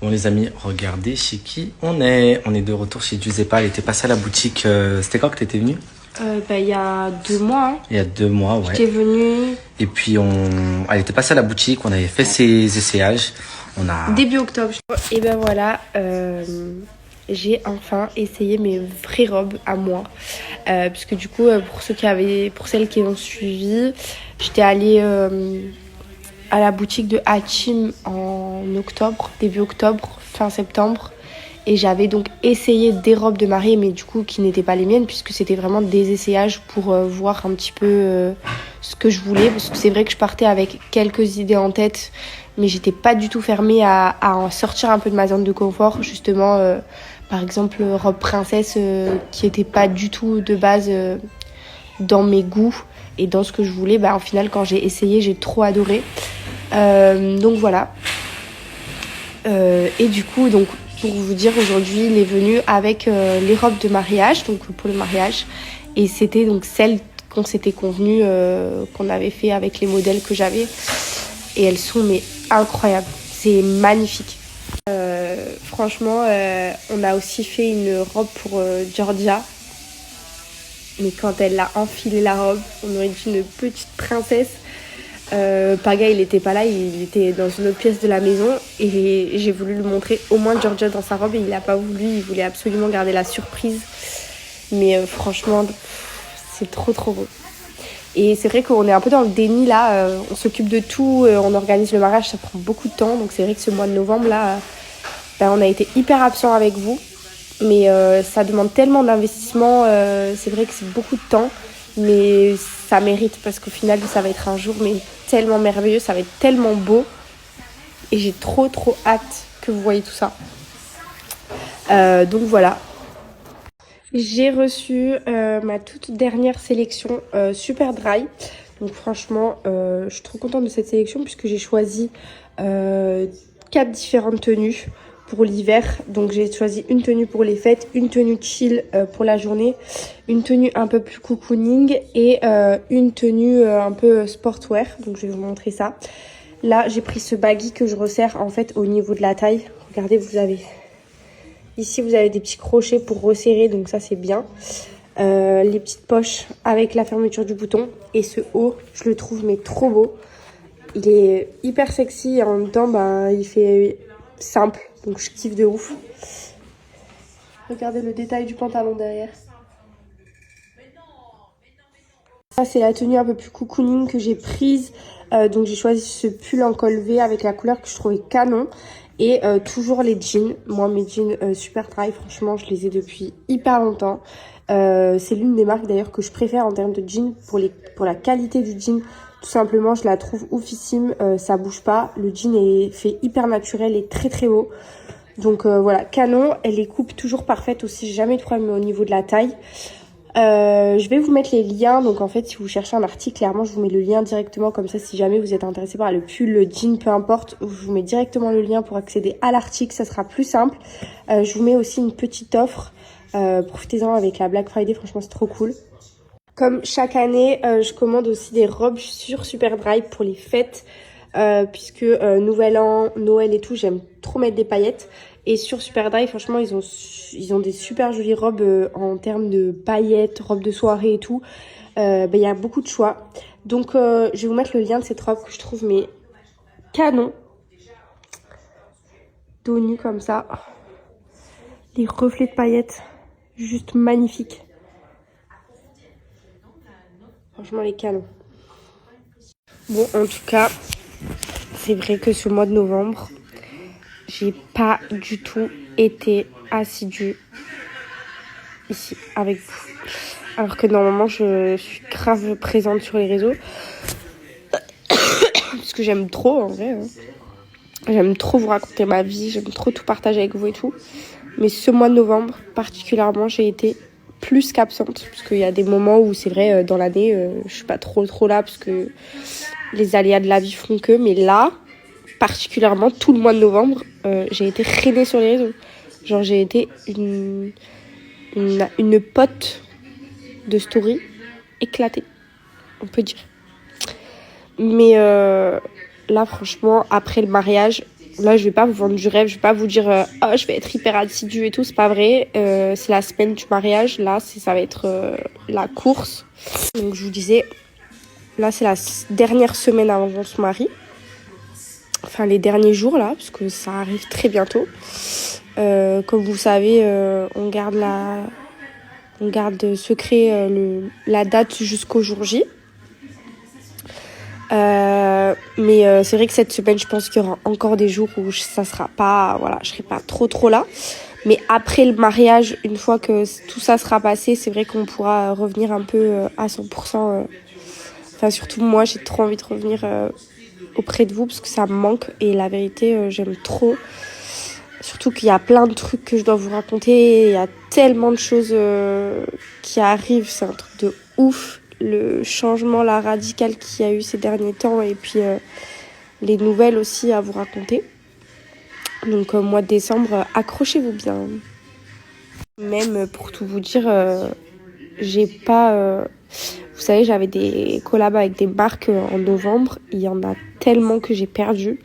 Bon les amis, regardez chez qui on est. On est de retour chez Giuseppa. Elle était passée à la boutique. C'était quand que t'étais venue? Il y a 2 mois. Hein. Il y a 2 mois, ouais. J'étais venue. Et puis elle était passée à la boutique. On avait fait ses essayages. On a... Début octobre. Et ben voilà, j'ai enfin essayé mes vraies robes à moi. Puisque du coup, pour celles qui ont suivi, j'étais allée à la boutique de Hachim en octobre, début octobre, fin septembre. Et j'avais donc essayé des robes de mariée, mais du coup qui n'étaient pas les miennes, puisque c'était vraiment des essayages pour voir un petit peu ce que je voulais. Parce que c'est vrai que je partais avec quelques idées en tête, mais j'étais pas du tout fermée à en sortir un peu de ma zone de confort. Justement, par exemple, robe princesse qui était pas du tout de base dans mes goûts et dans ce que je voulais. Bah, au final, quand j'ai essayé, j'ai trop adoré. Donc voilà. Et du coup, donc, pour vous dire, aujourd'hui, il est venu avec les robes de mariage, donc pour le mariage. Et c'était donc celles qu'on s'était convenu, qu'on avait fait avec les modèles que j'avais. Et elles sont mais incroyables. C'est magnifique. Franchement, on a aussi fait une robe pour Georgia. Mais quand elle a enfilé la robe, on aurait dit une petite princesse. Paga il était pas là, il était dans une autre pièce de la maison et j'ai voulu lui montrer au moins Georgia dans sa robe et il a pas voulu, il voulait absolument garder la surprise, mais franchement c'est trop beau. Et c'est vrai qu'on est un peu dans le déni là, on s'occupe de tout, on organise le mariage, ça prend beaucoup de temps, donc c'est vrai que ce mois de novembre là, on a été hyper absent avec vous, mais ça demande tellement d'investissement, c'est vrai que c'est beaucoup de temps, mais ça mérite parce qu'au final ça va être un jour mais tellement merveilleux, ça va être tellement beau et j'ai trop hâte que vous voyez tout ça. Donc voilà, j'ai reçu ma toute dernière sélection Super Dry. Donc franchement je suis trop contente de cette sélection puisque j'ai choisi 4 différentes tenues pour l'hiver. Donc j'ai choisi une tenue pour les fêtes, une tenue chill pour la journée, une tenue un peu plus cocooning et une tenue un peu sportwear. Donc je vais vous montrer ça. Là j'ai pris ce baggy que je resserre en fait au niveau de la taille. Regardez, ici vous avez des petits crochets pour resserrer, donc ça c'est bien. Les petites poches avec la fermeture du bouton. Et ce haut, je le trouve mais trop beau. Il est hyper sexy et en même temps il fait simple. Donc je kiffe de ouf. Regardez le détail du pantalon derrière. Ça c'est la tenue un peu plus cocooning que j'ai prise. Donc j'ai choisi ce pull en col V avec la couleur que je trouvais canon. Et toujours les jeans. Moi mes jeans Super Dry, franchement je les ai depuis hyper longtemps. C'est l'une des marques d'ailleurs que je préfère en termes de jeans pour la qualité du jean. Tout simplement je la trouve oufissime, ça bouge pas. Le jean est fait hyper naturel et très beau. Donc voilà, canon. Et les coupes toujours parfaites aussi, j'ai jamais eu de problème au niveau de la taille. Je vais vous mettre les liens. Donc en fait si vous cherchez un article, clairement je vous mets le lien directement. Comme ça si jamais vous êtes intéressé par le pull, le jean, peu importe, je vous mets directement le lien pour accéder à l'article, ça sera plus simple. Je vous mets aussi une petite offre, profitez-en avec la Black Friday, franchement c'est trop cool. Comme chaque année, je commande aussi des robes sur Super Dry pour les fêtes. Puisque Nouvel An, Noël et tout, j'aime trop mettre des paillettes. Et sur Super Dry, franchement, ils ont des super jolies robes en termes de paillettes, robes de soirée et tout. Il y a beaucoup de choix. Donc, je vais vous mettre le lien de cette robe que je trouve mais canon. Dos nu comme ça. Les reflets de paillettes, juste magnifiques. Franchement, les canons. Bon, en tout cas, c'est vrai que ce mois de novembre, j'ai pas du tout été assidue ici avec vous. Alors que normalement, je suis grave présente sur les réseaux. Parce que j'aime trop, en vrai. Hein. J'aime trop vous raconter ma vie, j'aime trop tout partager avec vous et tout. Mais ce mois de novembre, particulièrement, j'ai été plus qu'absente. Parce qu'il y a des moments où, c'est vrai, dans l'année, je suis pas trop là parce que les aléas de la vie font que. Mais là, particulièrement, tout le mois de novembre, j'ai été rainée sur les réseaux. Genre, j'ai été une pote de story éclatée, on peut dire. Mais là, franchement, après le mariage, Là, je vais pas vous vendre du rêve, je vais pas vous dire oh, je vais être hyper assidue et tout, c'est pas vrai. C'est la semaine du mariage, là, ça va être la course. Donc, je vous disais, là, c'est la dernière semaine avant qu'on se marie. Enfin, les derniers jours, là, parce que ça arrive très bientôt. Comme vous savez, on garde secret la date jusqu'au jour J. Mais c'est vrai que cette semaine, je pense qu'il y aura encore des jours où ça sera pas, voilà, je serai pas trop là. Mais après le mariage, une fois que tout ça sera passé, c'est vrai qu'on pourra revenir un peu à 100%. Enfin, surtout moi, j'ai trop envie de revenir auprès de vous parce que ça me manque. Et la vérité, j'aime trop. Surtout qu'il y a plein de trucs que je dois vous raconter. Il y a tellement de choses qui arrivent. C'est un truc de ouf. Le changement, la radical qu'il y a eu ces derniers temps. Et puis les nouvelles aussi à vous raconter. Donc mois de décembre, accrochez-vous bien. Même pour tout vous dire, j'ai pas... vous savez, j'avais des collabs avec des marques en novembre. Il y en a tellement que j'ai perdu.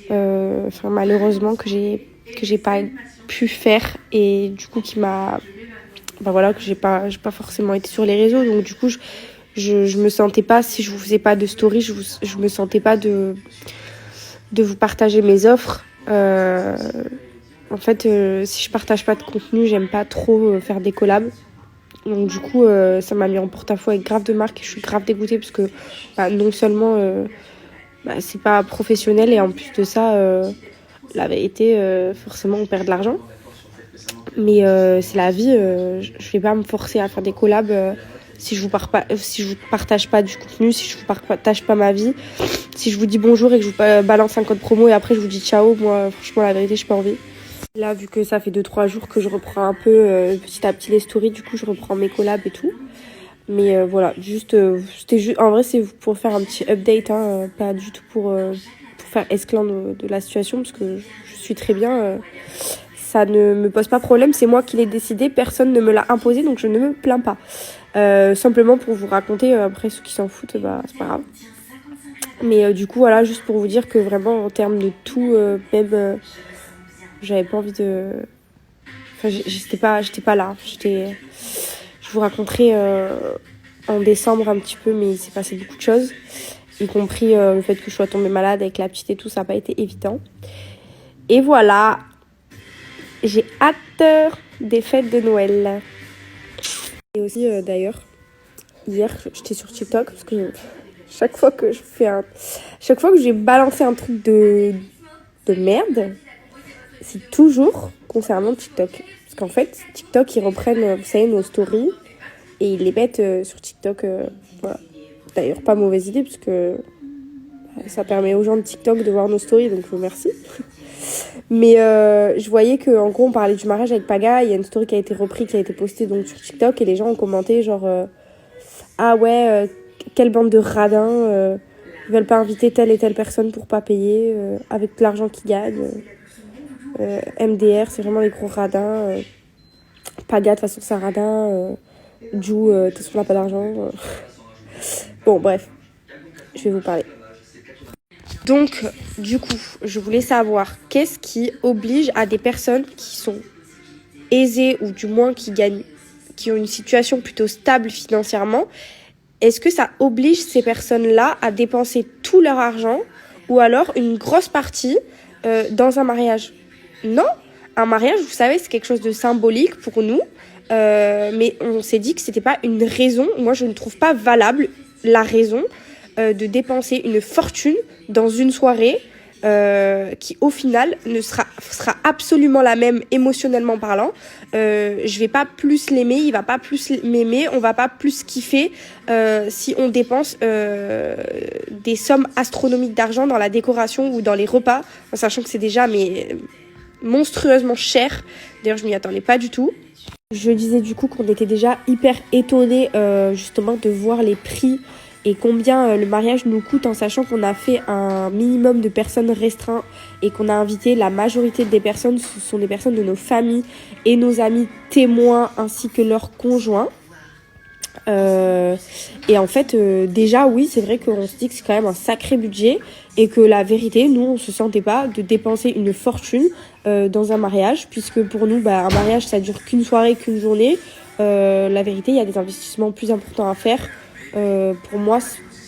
Enfin, malheureusement que j'ai pas pu faire. Et du coup, qui m'a... Ben voilà, que j'ai pas forcément été sur les réseaux. Donc du coup, je me sentais pas, si je vous faisais pas de story, je me sentais pas de vous partager mes offres. En fait, si je partage pas de contenu, j'aime pas trop faire des collabs. Donc du coup, ça m'a mis en porte-à-faux avec grave de marques. Je suis grave dégoûtée parce que non seulement c'est pas professionnel et en plus de ça, la vérité, forcément, on perd de l'argent. Mais c'est la vie. Je vais pas me forcer à faire des collabs si je vous partage pas du contenu, si je vous partage pas ma vie. Si je vous dis bonjour et que je vous balance un code promo et après je vous dis ciao, moi franchement la vérité j'ai pas envie. Là vu que ça fait 2-3 jours que je reprends un peu petit à petit les stories, du coup je reprends mes collabs et tout. Mais voilà, c'était juste, en vrai c'est pour faire un petit update, hein, pas du tout pour faire esclandre de la situation parce que je suis très bien. Ça ne me pose pas problème, c'est moi qui l'ai décidé, personne ne me l'a imposé donc je ne me plains pas. Simplement pour vous raconter, après ceux qui s'en foutent, c'est pas grave. Mais du coup voilà, juste pour vous dire que vraiment en termes de tout, même j'avais pas envie de... Enfin j'étais pas là, je vous raconterai en décembre un petit peu, mais il s'est passé beaucoup de choses, y compris le fait que je sois tombée malade avec la petite et tout, ça n'a pas été évident. Et voilà, j'ai hâte des fêtes de Noël. Et aussi d'ailleurs, hier j'étais sur TikTok parce que chaque fois que j'ai balancé un truc de merde, c'est toujours concernant TikTok. Parce qu'en fait, TikTok, ils reprennent, vous savez, nos stories et ils les mettent sur TikTok. Voilà. D'ailleurs, pas mauvaise idée parce que ça permet aux gens de TikTok de voir nos stories, donc merci. Mais je voyais qu'en gros, on parlait du mariage avec Paga. Il y a une story qui a été reprise, qui a été postée donc, sur TikTok et les gens ont commenté genre ah ouais, quelle bande de radins, ils veulent pas inviter telle et telle personne pour pas payer avec l'argent qu'ils gagnent. MDR, c'est vraiment les gros radins. Paga, de toute façon, c'est un radin. Ju, de toute façon, on n'a pas d'argent. Bon, bref, je vais vous parler. Donc, du coup, je voulais savoir qu'est-ce qui oblige à des personnes qui sont aisées ou du moins qui ont une situation plutôt stable financièrement. Est-ce que ça oblige ces personnes-là à dépenser tout leur argent ou alors une grosse partie dans un mariage ? Non, un mariage, vous savez, c'est quelque chose de symbolique pour nous. Mais on s'est dit que c'était pas une raison. Moi, je ne trouve pas valable la raison de dépenser une fortune dans une soirée qui, au final, sera absolument la même émotionnellement parlant. Je vais pas plus l'aimer, il va pas plus m'aimer, on va pas plus kiffer si on dépense des sommes astronomiques d'argent dans la décoration ou dans les repas, en sachant que c'est déjà monstrueusement cher. D'ailleurs, je m'y attendais pas du tout. Je disais du coup qu'on était déjà hyper étonnés justement de voir les prix et combien le mariage nous coûte en sachant qu'on a fait un minimum de personnes restreint et qu'on a invité la majorité des personnes, ce sont des personnes de nos familles et nos amis témoins ainsi que leurs conjoints. Et en fait, déjà, oui, c'est vrai qu'on se dit que c'est quand même un sacré budget et que la vérité, nous, on se sentait pas de dépenser une fortune dans un mariage, puisque pour nous, un mariage, ça dure qu'une soirée, qu'une journée. La vérité, il y a des investissements plus importants à faire. Pour moi,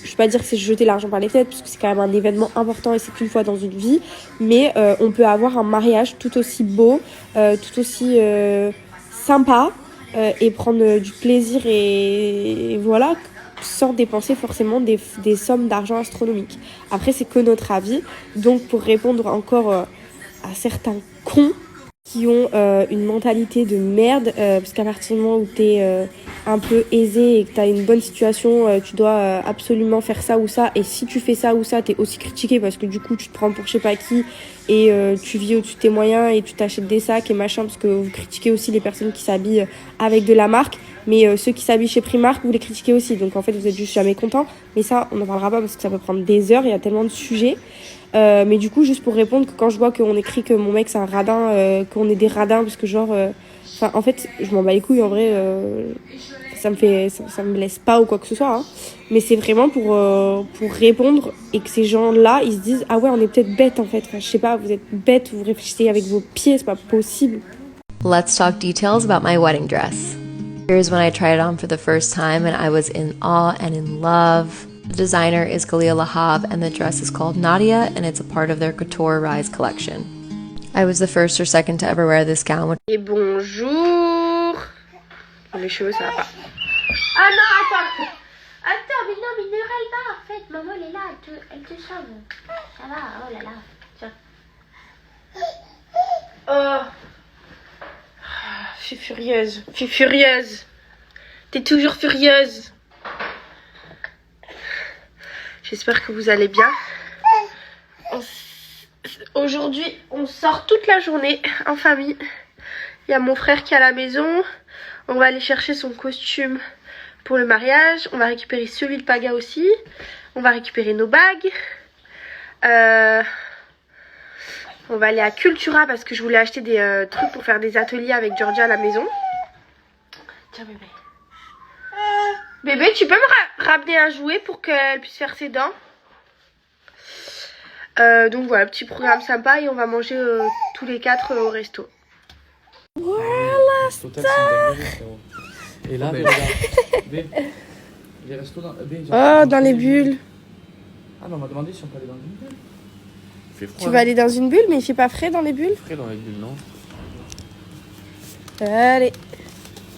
je vais pas dire que c'est jeter l'argent par les fenêtres, parce que c'est quand même un événement important et c'est qu'une fois dans une vie, mais on peut avoir un mariage tout aussi beau, tout aussi sympa, et prendre du plaisir et voilà, sans dépenser forcément des sommes d'argent astronomiques. Après, c'est que notre avis. Donc, pour répondre encore à certains cons qui ont une mentalité de merde, parce qu'à partir du moment où t'es un peu aisé et que t'as une bonne situation, tu dois absolument faire ça ou ça, et si tu fais ça ou ça, t'es aussi critiqué parce que du coup tu te prends pour je sais pas qui et tu vis au-dessus de tes moyens et tu t'achètes des sacs et machin, parce que vous critiquez aussi les personnes qui s'habillent avec de la marque, mais ceux qui s'habillent chez Primark, vous les critiquez aussi, donc en fait vous êtes juste jamais contents. Mais ça, on n'en parlera pas parce que ça peut prendre des heures, il y a tellement de sujets. Mais du coup, juste pour répondre, que quand je vois qu'on écrit que mon mec c'est un radin, qu'on est des radins, parce que genre, en fait, je m'en bats les couilles en vrai, ça me blesse pas ou quoi que ce soit, hein. Mais c'est vraiment pour répondre et que ces gens-là, ils se disent ah ouais, on est peut-être bêtes en fait. Enfin, je sais pas, vous êtes bêtes, vous réfléchissez avec vos pieds, c'est pas possible. Let's talk details about my wedding dress. Here's when I tried it on for the first time and I was in awe and in love. The designer is Galia Lahab and the dress is called Nadia and it's a part of their Couture Rise collection. I was the first or second to ever wear this gown. Et bonjour. Les cheveux, ça va pas. Ah non, attends. Attends, mais non, mais ne râle pas. En fait, maman, elle est là, elle te sauve. Ça va, oh là là. Tiens. Oh. Je suis furieuse. Je suis furieuse. T'es toujours furieuse. J'espère que vous allez bien. Aujourd'hui, on sort toute la journée en famille. Il y a mon frère qui est à la maison. On va aller chercher son costume pour le mariage. On va récupérer celui de Paga aussi. On va récupérer nos bagues. On va aller à Cultura parce que je voulais acheter des trucs pour faire des ateliers avec Georgia à la maison. Tiens bébé. Bébé, tu peux me ramener un jouet pour qu'elle puisse faire ses dents? Donc voilà, petit programme sympa et on va manger tous les 4 au resto. Voilà, star. Et là, les restos dans les bulles. Ah mais on m'a demandé si on peut aller dans une bulle. Il fait froid. Tu vas aller dans une bulle, mais il fait pas frais dans les bulles? Frais dans les bulles, non? Allez.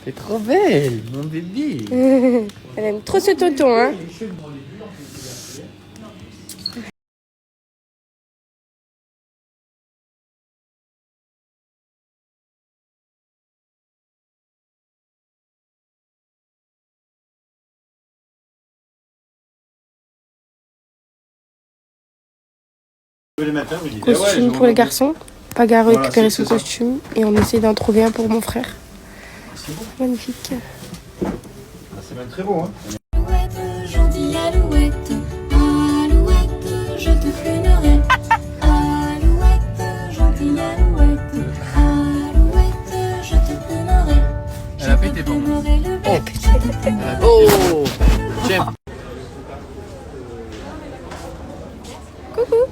T'es trop belle, mon bébé. Elle aime trop ce tonton, hein. Costume pour les garçons. Paga a récupéré son costume et on essaie d'en trouver un pour mon frère. Magnifique. C'est même très beau, hein. Alouette, gentille alouette, alouette, je te prunerai. Alouette, gentille alouette, alouette, je te prunerai. Elle a pété pour moi. Oh. Tiens. Coucou.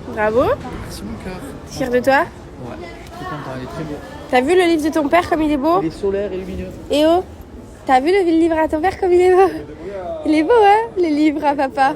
Bravo. Merci mon cœur. Fier de toi? Ouais, je suis content, il est très beau. T'as vu le livre de ton père comme il est beau? Il est solaire et lumineux. Et oh, t'as vu le livre à ton père comme il est beau? Il est beau, hein, les livres à papa?